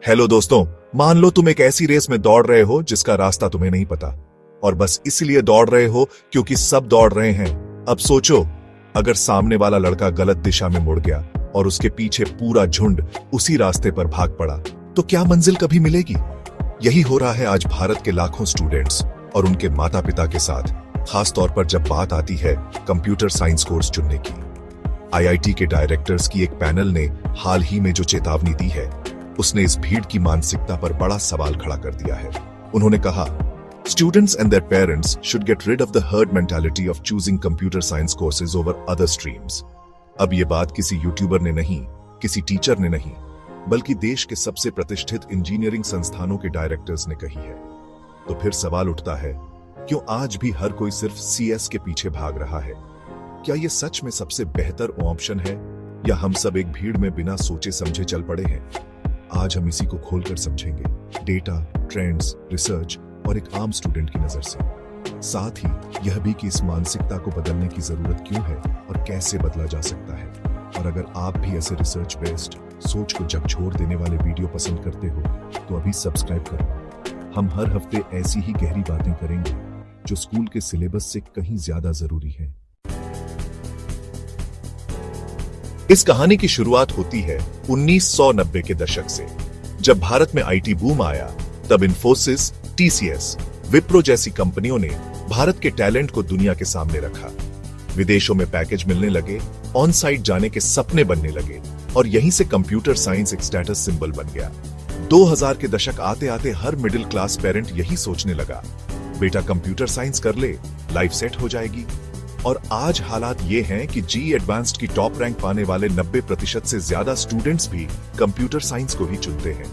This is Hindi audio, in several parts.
हेलो दोस्तों, मान लो तुम एक ऐसी रेस में दौड़ रहे हो जिसका रास्ता तुम्हें नहीं पता और बस इसलिए दौड़ रहे हो क्योंकि सब दौड़ रहे हैं। अब सोचो, अगर सामने वाला लड़का गलत दिशा में मुड़ गया और उसके पीछे पूरा झुंड उसी रास्ते पर भाग पड़ा तो क्या मंजिल कभी मिलेगी? यही हो रहा है आज भारत के लाखों स्टूडेंट्स और उनके माता पिता के साथ, खास तौर पर जब बात आती है कंप्यूटर साइंस कोर्स चुनने की। आईआईटी के डायरेक्टर्स की एक पैनल ने हाल ही में जो चेतावनी दी है, उसने इस भीड़ की मानसिकता पर बड़ा सवाल खड़ा कर दिया है। उन्होंने कहा, students and their parents should get rid of the herd mentality of choosing computer science courses over other streams. अब ये बात किसी यूट्यूबर ने नहीं, किसी टीचर ने नहीं, बल्कि देश के सबसे प्रतिष्ठित इंजीनियरिंग संस्थानों के डायरेक्टर्स ने कही है। तो फिर सवाल उठता है, क्यों आज भी हर कोई सिर्फ सीएस के पीछे भाग रहा है? क्या ये सच में सबसे बेहतर ऑप्शन है या हम सब एक भीड़ में बिना सोचे समझे चल पड़े हैं? आज हम इसी को खोलकर समझेंगे, डेटा, ट्रेंड्स, रिसर्च और एक आम स्टूडेंट की नजर से। साथ ही यह भी कि इस मानसिकता को बदलने की जरूरत क्यों है और कैसे बदला जा सकता है। और अगर आप भी ऐसे रिसर्च बेस्ड, सोच को झकझोर देने वाले वीडियो पसंद करते हो तो अभी सब्सक्राइब करो। हम हर हफ्ते ऐसी ही गहरी बातें करेंगे जो स्कूल के सिलेबस से कहीं ज्यादा जरूरी है। इस कहानी की शुरुआत होती है 1990 के दशक से। जब भारत में आईटी बूम आया, तब इन्फोसिस, टीसीएस, विप्रो जैसी कंपनियों ने भारत के टैलेंट को दुनिया के सामने रखा। विदेशों में पैकेज मिलने लगे, ऑन साइट जाने के सपने बनने लगे और यहीं से कंप्यूटर साइंस एक स्टेटस सिंबल बन गया। 2000 के दशक आते आते हर मिडिल क्लास पेरेंट यही सोचने लगा, बेटा कंप्यूटर साइंस कर ले, लाइफ सेट हो जाएगी। और आज हालात ये हैं कि जी एडवांस्ड की टॉप रैंक पाने वाले 90% से ज्यादा स्टूडेंट्स भी कंप्यूटर साइंस को ही चुनते हैं।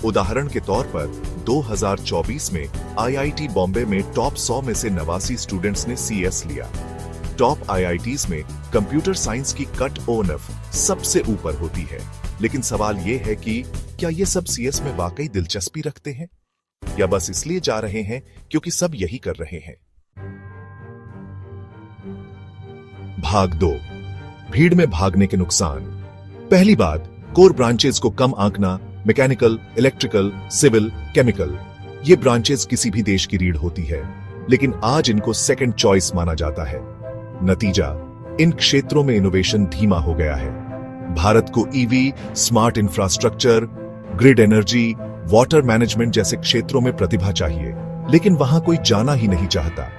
उदाहरण के तौर पर 2024 में आईआईटी बॉम्बे में टॉप 100 में से 89 स्टूडेंट्स ने सीएस लिया। टॉप आईआईटीज में कंप्यूटर साइंस की कट ऑफ सबसे ऊपर होती है। लेकिन सवाल यह है कि क्या ये सब सीएस में वाकई दिलचस्पी रखते हैं या बस इसलिए जा रहे हैं क्योंकि सब यही कर रहे हैं? भाग 2, भीड़ में भागने के नुकसान। पहली बात, कोर ब्रांचेस को कम आंकना। मैकेनिकल, इलेक्ट्रिकल, सिविल, केमिकल, ये ब्रांचेस किसी भी देश की रीढ़ होती है, लेकिन आज इनको सेकंड चॉइस माना जाता है। नतीजा, इन क्षेत्रों में इनोवेशन धीमा हो गया है। भारत को EV, smart infrastructure, grid energy, water management जैसे क्षेत्रों में प्रतिभा चाहिए, लेकिन वहां कोई जाना ही नहीं चाहता।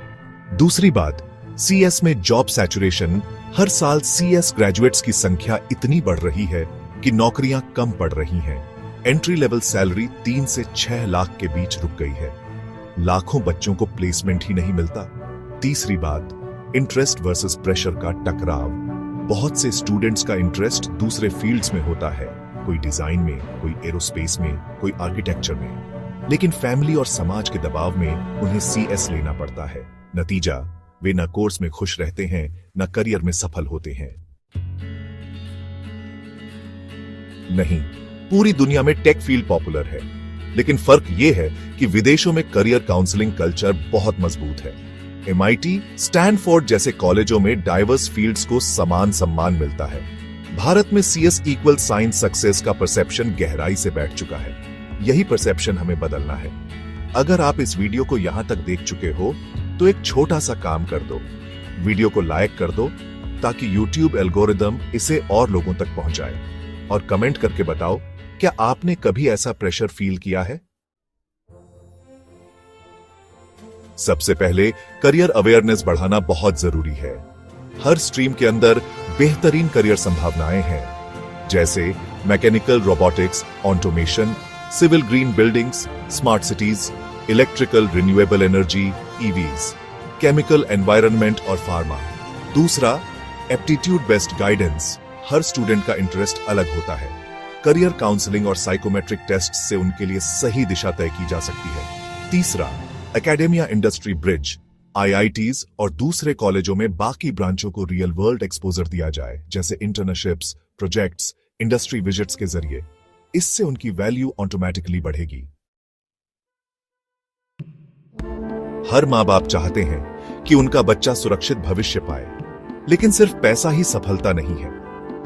दूसरी बात, सीएस में जॉब सैचुरेशन। हर साल सीएस ग्रेजुएट्स की संख्या इतनी बढ़ रही है कि नौकरियां कम पड़ रही हैं। एंट्री लेवल सैलरी 3 से 6 लाख के बीच रुक गई है। लाखों बच्चों को प्लेसमेंट ही नहीं मिलता। तीसरी बात, इंटरेस्ट वर्सेस प्रेशर का टकराव। बहुत से स्टूडेंट्स का इंटरेस्ट दूसरे फील्ड्स में होता है, कोई डिजाइन में, कोई एरोस्पेस में, कोई आर्किटेक्चर में, लेकिन फैमिली और समाज के दबाव में उन्हें सीएस लेना पड़ता है। नतीजा, वे न कोर्स में खुश रहते हैं, न करियर में सफल होते हैं। नहीं, पूरी दुनिया में टेक फील्ड पॉपुलर है, लेकिन फर्क यह है कि विदेशों में करियर काउंसलिंग कल्चर बहुत मजबूत है। एमआईटी, स्टैनफोर्ड जैसे कॉलेजों में डाइवर्स फील्ड्स को समान सम्मान मिलता है। भारत में सीएस इक्वल साइंस सक्सेस का परसेप्शन गहराई से बैठ चुका है। यही परसेप्शन हमें बदलना है। अगर आप इस वीडियो को यहां तक देख चुके हो तो एक छोटा सा काम कर दो, वीडियो को लाइक कर दो ताकि YouTube एल्गोरिदम इसे और लोगों तक पहुंचाए, और कमेंट करके बताओ, क्या आपने कभी ऐसा प्रेशर फील किया है? सबसे पहले करियर अवेयरनेस बढ़ाना बहुत जरूरी है। हर स्ट्रीम के अंदर बेहतरीन करियर संभावनाएं हैं, जैसे mechanical robotics, automation, civil green buildings, smart cities, electrical renewable energy, EVs, chemical environment और फार्मा। दूसरा, एप्टीट्यूड बेस्ड गाइडेंस। हर स्टूडेंट का इंटरेस्ट अलग होता है। करियर काउंसलिंग और साइकोमेट्रिक टेस्ट से उनके लिए सही दिशा तय की जा सकती है। तीसरा, एकेडेमिया इंडस्ट्री ब्रिज। आईआईटीज और दूसरे कॉलेजों में बाकी ब्रांचों को रियल वर्ल्ड एक्सपोजर दिया जाए, जैसे इंटर्नशिप्स, प्रोजेक्ट्स, इंडस्ट्री विजिट्स के जरिए। इससे उनकी वैल्यू ऑटोमेटिकली बढ़ेगी। हर मां बाप चाहते हैं कि उनका बच्चा सुरक्षित भविष्य पाए, लेकिन सिर्फ पैसा ही सफलता नहीं है।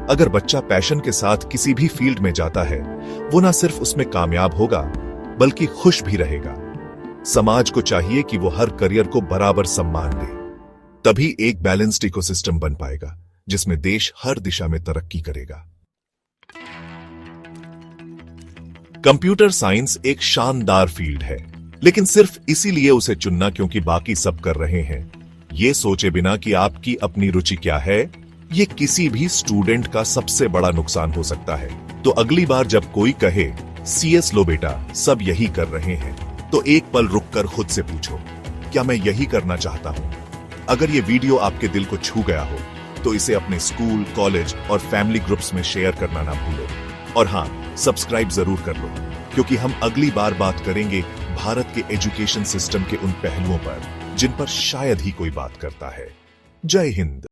अगर बच्चा पैशन के साथ किसी भी फील्ड में जाता है, वो ना सिर्फ उसमें कामयाब होगा बल्कि खुश भी रहेगा। समाज को चाहिए कि वो हर करियर को बराबर सम्मान दे, तभी एक बैलेंस्ड इकोसिस्टम बन पाएगा जिसमें देश हर दिशा में तरक्की करेगा। कंप्यूटर साइंस एक शानदार फील्ड है, लेकिन सिर्फ इसीलिए उसे चुनना क्योंकि बाकी सब कर रहे हैं, ये सोचे बिना कि आपकी अपनी रुचि क्या है, ये किसी भी स्टूडेंट का सबसे बड़ा नुकसान हो सकता है। तो अगली बार जब कोई कहे सीएस लो बेटा, सब यही कर रहे हैं, तो एक पल रुककर खुद से पूछो, क्या मैं यही करना चाहता हूं? अगर ये वीडियो आपके दिल को छू गया हो तो इसे अपने स्कूल, कॉलेज और फैमिली ग्रुप्स में शेयर करना ना भूलो। और हां, सब्सक्राइब जरूर कर लो, क्योंकि हम अगली बार बात करेंगे भारत के एजुकेशन सिस्टम के उन पहलुओं पर जिन पर शायद ही कोई बात करता है। जय हिंद।